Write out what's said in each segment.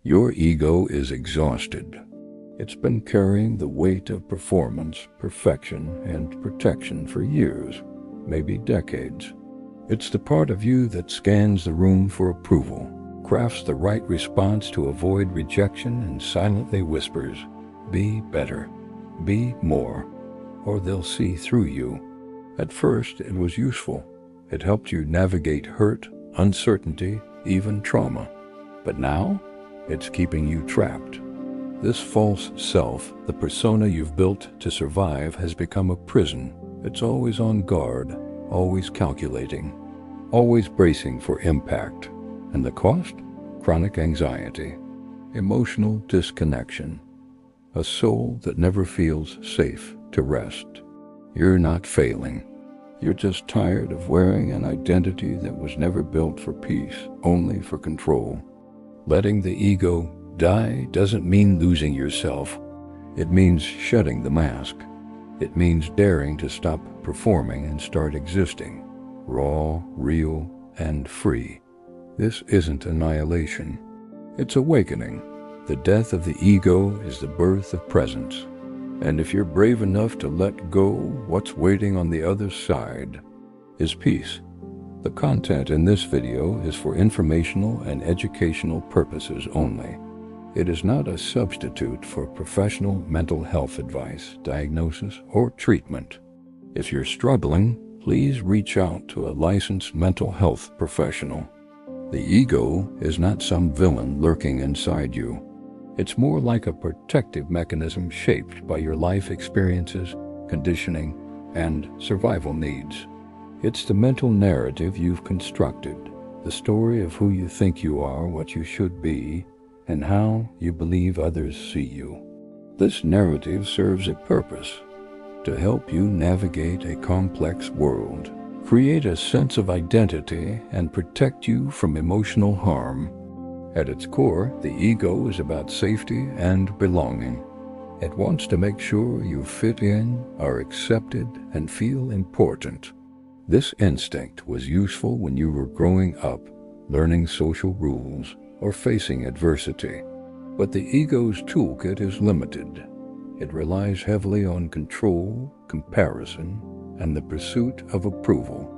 Your ego is exhausted. It's been carrying the weight of performance, perfection, and protection for years, maybe decades. It's the part of you that scans the room for approval, crafts the right response to avoid rejection, and silently whispers, "Be better, be more," or they'll see through you. At first, it was useful. It helped you navigate hurt, uncertainty, even trauma. But now, it's keeping you trapped. This false self, the persona you've built to survive, has become a prison. It's always on guard, always calculating, always bracing for impact. And the cost? Chronic anxiety, emotional disconnection, a soul that never feels safe to rest. You're not failing. You're just tired of wearing an identity that was never built for peace, only for control. Letting the ego die doesn't mean losing yourself. It means shedding the mask. It means daring to stop performing and start existing, raw, real, and free. This isn't annihilation. It's awakening. The death of the ego is the birth of presence. And if you're brave enough to let go, what's waiting on the other side is peace. The content in this video is for informational and educational purposes only. It is not a substitute for professional mental health advice, diagnosis, or treatment. If you're struggling, please reach out to a licensed mental health professional. The ego is not some villain lurking inside you. It's more like a protective mechanism shaped by your life experiences, conditioning, and survival needs. It's the mental narrative you've constructed, the story of who you think you are, what you should be, and how you believe others see you. This narrative serves a purpose: to help you navigate a complex world, create a sense of identity, and protect you from emotional harm. At its core, the ego is about safety and belonging. It wants to make sure you fit in, are accepted, and feel important. This instinct was useful when you were growing up, learning social rules, or facing adversity. But the ego's toolkit is limited. It relies heavily on control, comparison, and the pursuit of approval.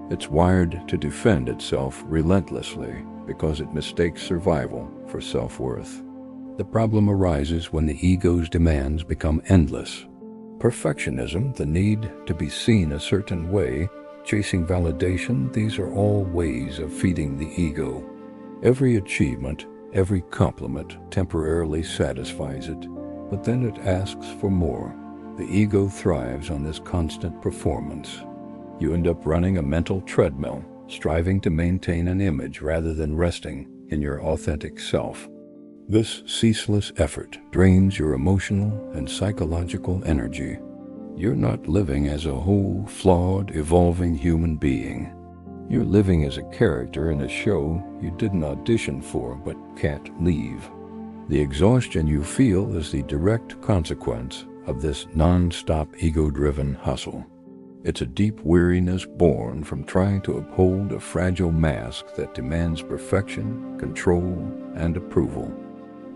It's wired to defend itself relentlessly because it mistakes survival for self-worth. The problem arises when the ego's demands become endless. Perfectionism, the need to be seen a certain way, chasing validation, these are all ways of feeding the ego. Every achievement, every compliment temporarily satisfies it, but then it asks for more. The ego thrives on this constant performance. You end up running a mental treadmill, striving to maintain an image rather than resting in your authentic self. This ceaseless effort drains your emotional and psychological energy. You're not living as a whole, flawed, evolving human being. You're living as a character in a show you didn't audition for but can't leave. The exhaustion you feel is the direct consequence of this non-stop ego-driven hustle. It's a deep weariness born from trying to uphold a fragile mask that demands perfection, control, and approval.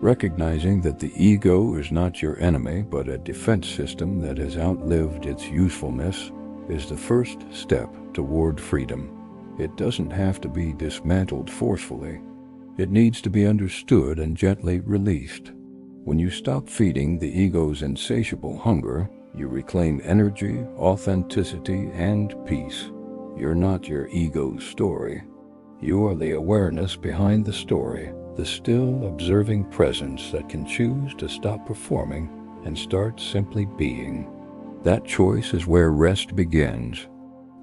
Recognizing that the ego is not your enemy but a defense system that has outlived its usefulness is the first step toward freedom. It doesn't have to be dismantled forcefully. It needs to be understood and gently released. When you stop feeding the ego's insatiable hunger, you reclaim energy, authenticity, and peace. You're not your ego's story. You are the awareness behind the story, the still observing presence that can choose to stop performing and start simply being. That choice is where rest begins.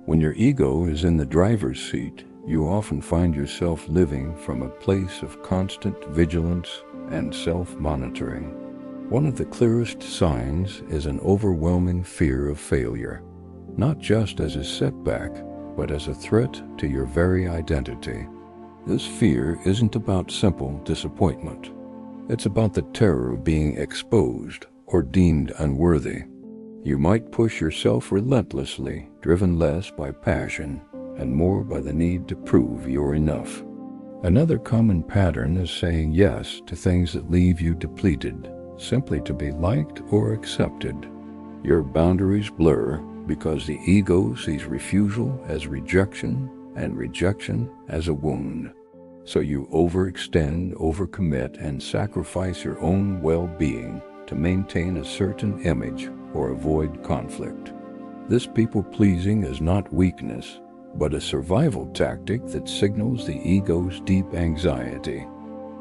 When your ego is in the driver's seat, you often find yourself living from a place of constant vigilance and self-monitoring. One of the clearest signs is an overwhelming fear of failure, not just as a setback, but as a threat to your very identity. This fear isn't about simple disappointment. It's about the terror of being exposed or deemed unworthy. You might push yourself relentlessly, driven less by passion and more by the need to prove you're enough. Another common pattern is saying yes to things that leave you depleted, simply to be liked or accepted. Your boundaries blur because the ego sees refusal as rejection and rejection as a wound. So you overextend, overcommit, and sacrifice your own well-being to maintain a certain image or avoid conflict. This people-pleasing is not weakness, but a survival tactic that signals the ego's deep anxiety.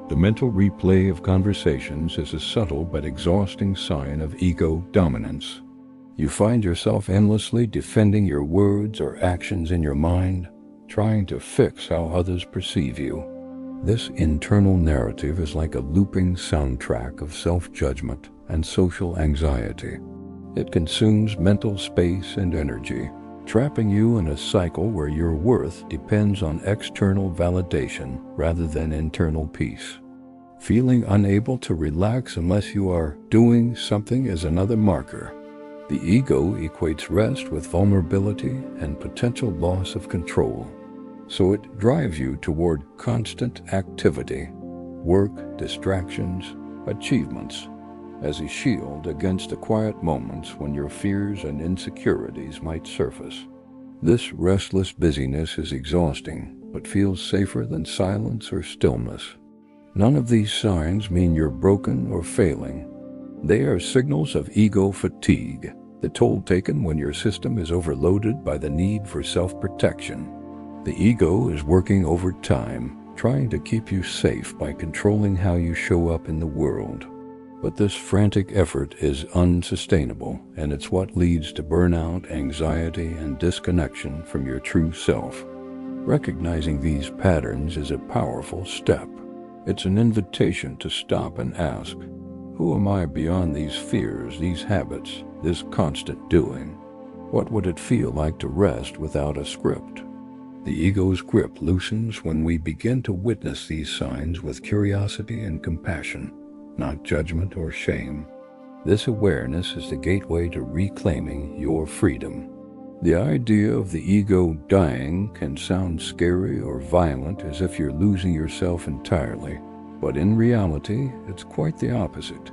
The mental replay of conversations is a subtle but exhausting sign of ego dominance. You find yourself endlessly defending your words or actions in your mind, trying to fix how others perceive you. This internal narrative is like a looping soundtrack of self-judgment and social anxiety. It consumes mental space and energy, trapping you in a cycle where your worth depends on external validation rather than internal peace. Feeling unable to relax unless you are doing something is another marker. The ego equates rest with vulnerability and potential loss of control, so it drives you toward constant activity, work, distractions, achievements, as a shield against the quiet moments when your fears and insecurities might surface. This restless busyness is exhausting, but feels safer than silence or stillness. None of these signs mean you're broken or failing. They are signals of ego fatigue, the toll taken when your system is overloaded by the need for self-protection. The ego is working overtime, trying to keep you safe by controlling how you show up in the world. But this frantic effort is unsustainable, and it's what leads to burnout, anxiety, and disconnection from your true self. Recognizing these patterns is a powerful step. It's an invitation to stop and ask, who am I beyond these fears, these habits, this constant doing? What would it feel like to rest without a script? The ego's grip loosens when we begin to witness these signs with curiosity and compassion, not judgment or shame. This awareness is the gateway to reclaiming your freedom. The idea of the ego dying can sound scary or violent, as if you're losing yourself entirely, but in reality, it's quite the opposite.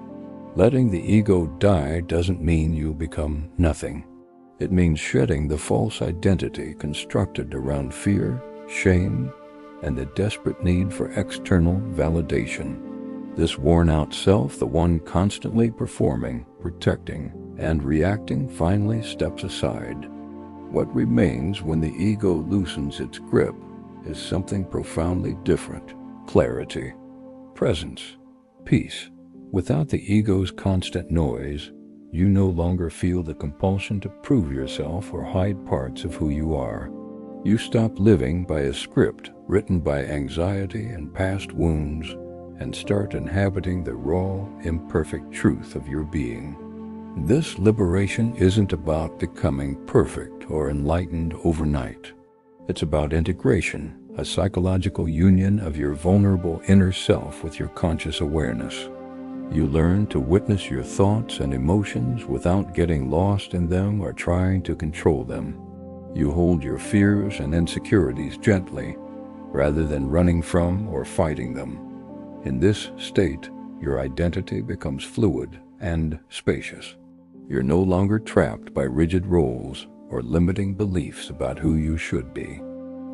Letting the ego die doesn't mean you become nothing. It means shedding the false identity constructed around fear, shame, and the desperate need for external validation. This worn-out self, the one constantly performing, protecting, and reacting, finally steps aside. What remains when the ego loosens its grip is something profoundly different: clarity, presence, peace. Without the ego's constant noise, you no longer feel the compulsion to prove yourself or hide parts of who you are. You stop living by a script written by anxiety and past wounds, and start inhabiting the raw, imperfect truth of your being. This liberation isn't about becoming perfect or enlightened overnight. It's about integration, a psychological union of your vulnerable inner self with your conscious awareness. You learn to witness your thoughts and emotions without getting lost in them or trying to control them. You hold your fears and insecurities gently, rather than running from or fighting them. In this state, your identity becomes fluid and spacious. You're no longer trapped by rigid roles or limiting beliefs about who you should be.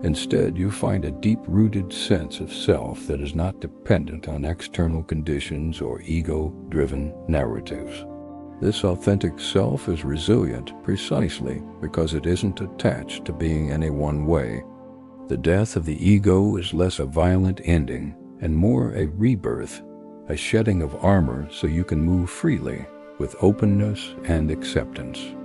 Instead, you find a deep-rooted sense of self that is not dependent on external conditions or ego-driven narratives. This authentic self is resilient precisely because it isn't attached to being any one way. The death of the ego is less a violent ending and more a rebirth, a shedding of armor so you can move freely with openness and acceptance.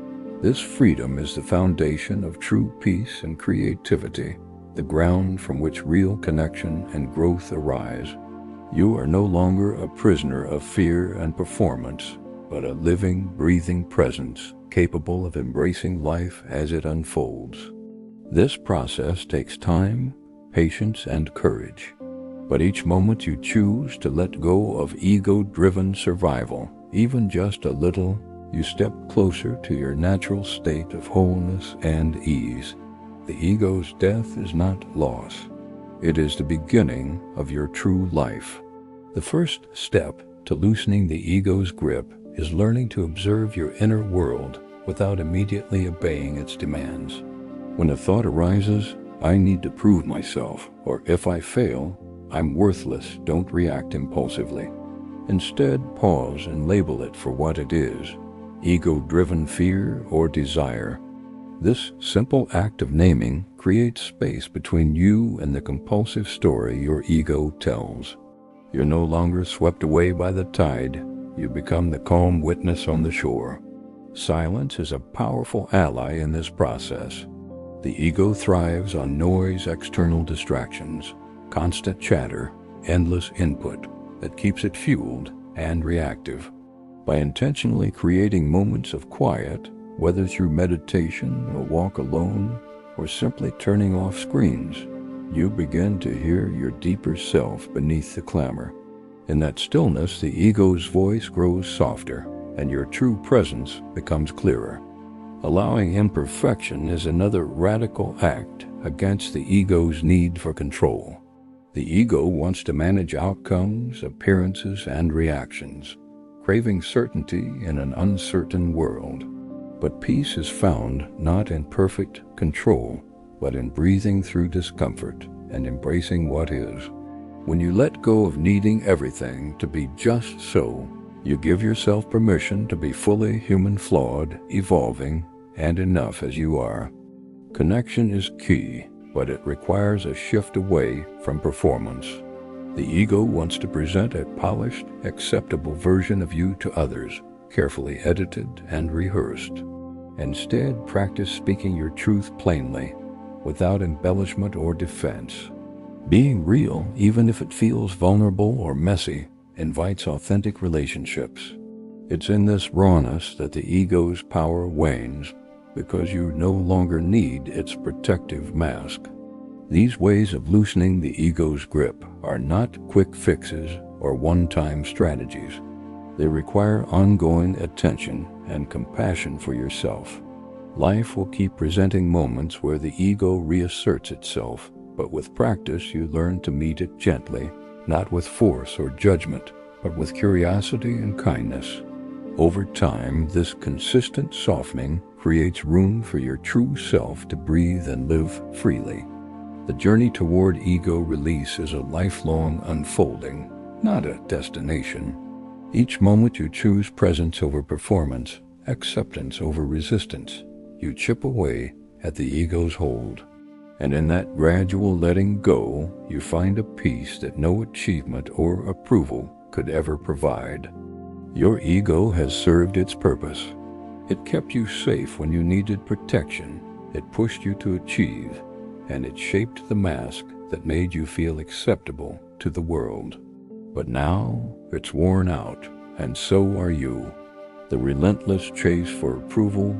This freedom is the foundation of true peace and creativity, the ground from which real connection and growth arise. You are no longer a prisoner of fear and performance, but a living, breathing presence capable of embracing life as it unfolds. This process takes time, patience, and courage. But each moment you choose to let go of ego-driven survival, even just a little, you step closer to your natural state of wholeness and ease. The ego's death is not loss. It is the beginning of your true life. The first step to loosening the ego's grip is learning to observe your inner world without immediately obeying its demands. When a thought arises, "I need to prove myself," or "if I fail, I'm worthless," don't react impulsively. Instead, pause and label it for what it is: ego-driven fear or desire. This simple act of naming creates space between you and the compulsive story your ego tells. You're no longer swept away by the tide. You become the calm witness on the shore. Silence is a powerful ally in this process. The ego thrives on noise, external distractions, constant chatter, endless input that keeps it fueled and reactive. By intentionally creating moments of quiet, whether through meditation, a walk alone, or simply turning off screens, you begin to hear your deeper self beneath the clamor. In that stillness, the ego's voice grows softer, and your true presence becomes clearer. Allowing imperfection is another radical act against the ego's need for control. The ego wants to manage outcomes, appearances, and reactions, craving certainty in an uncertain world. But peace is found not in perfect control, but in breathing through discomfort and embracing what is. When you let go of needing everything to be just so, you give yourself permission to be fully human, flawed, evolving, and enough as you are. Connection is key, but it requires a shift away from performance. The ego wants to present a polished, acceptable version of you to others, carefully edited and rehearsed. Instead, practice speaking your truth plainly, without embellishment or defense. Being real, even if it feels vulnerable or messy, invites authentic relationships. It's in this rawness that the ego's power wanes, because you no longer need its protective mask. These ways of loosening the ego's grip are not quick fixes or one-time strategies. They require ongoing attention and compassion for yourself. Life will keep presenting moments where the ego reasserts itself, but with practice you learn to meet it gently, not with force or judgment, but with curiosity and kindness. Over time, this consistent softening creates room for your true self to breathe and live freely. The journey toward ego release is a lifelong unfolding, not a destination. Each moment you choose presence over performance, acceptance over resistance, you chip away at the ego's hold. And in that gradual letting go, you find a peace that no achievement or approval could ever provide. Your ego has served its purpose. It kept you safe when you needed protection. It pushed you to achieve, and it shaped the mask that made you feel acceptable to the world. But now it's worn out, and so are you. The relentless chase for approval,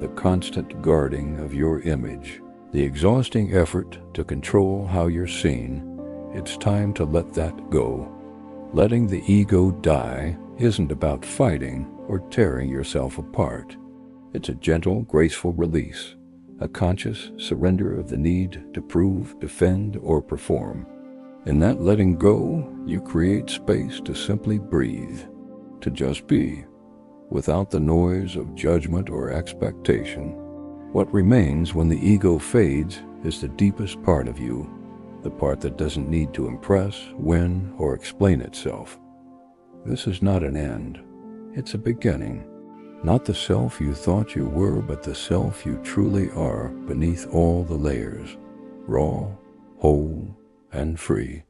the constant guarding of your image, the exhausting effort to control how you're seen. It's time to let that go. Letting the ego die isn't about fighting or tearing yourself apart. It's a gentle, graceful release, a conscious surrender of the need to prove, defend, or perform. In that letting go, you create space to simply breathe, to just be, without the noise of judgment or expectation. What remains when the ego fades is the deepest part of you, the part that doesn't need to impress, win, or explain itself. This is not an end. It's a beginning. Not the self you thought you were, but the self you truly are beneath all the layers, raw, whole, and free.